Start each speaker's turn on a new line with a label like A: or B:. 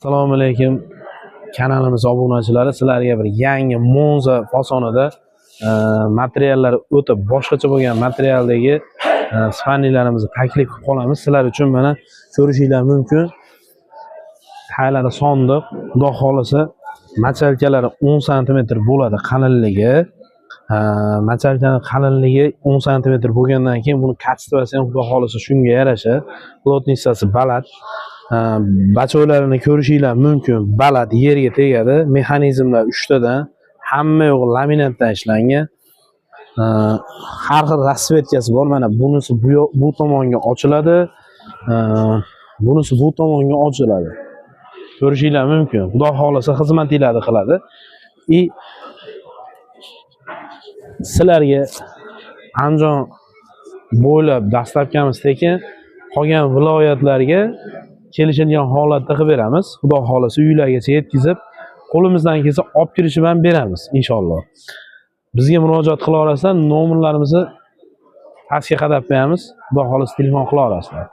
A: Assalomu alaykum kanalimiz obunachilari, sizlarga bir yangi Monza fasonida materiallari o'ta boshqacha bo'lgan materialdagi spannerlarimizni taklif qilib qolamiz. Sizlar uchun mana ko'rishinglar mumkin. Taylari sondiq, xudo xolisa machalkalari 10 sm bo'ladi qalinligi. Machalkaning qalinligi 10 sm bo'lgandan keyin buni katstvasi ham xudo xolisa shunga yarasha, plotnitsasi baland. Bachoylarini ko'rishinglar mumkin. Baland yerga tegadi. Mexanizmlar 3 tadan, hamma yo'q laminatdan ishlangan. Har xil rasvetkasi bor. Mana bunisi bu tomonga ochiladi. Bunisi bu tomonga ochiladi. Ko'rishinglar mumkin. Xudo xolisa xizmatinglarni qiladi. Sizlarga Andijon bo'ylab dastlabkamiz tekin, qolgan viloyatlarga kelishilgan holatda qilib beramiz. Xudo xolisa uylargacha yetkazib, qo'limizdan kelsa olib kirishib ham beramiz inshaalloh. Bizga murojaat qila olasizlar, nomerlarimizni pastga qadab qo'yamiz. Xudo xolisa telefon qila olasizlar.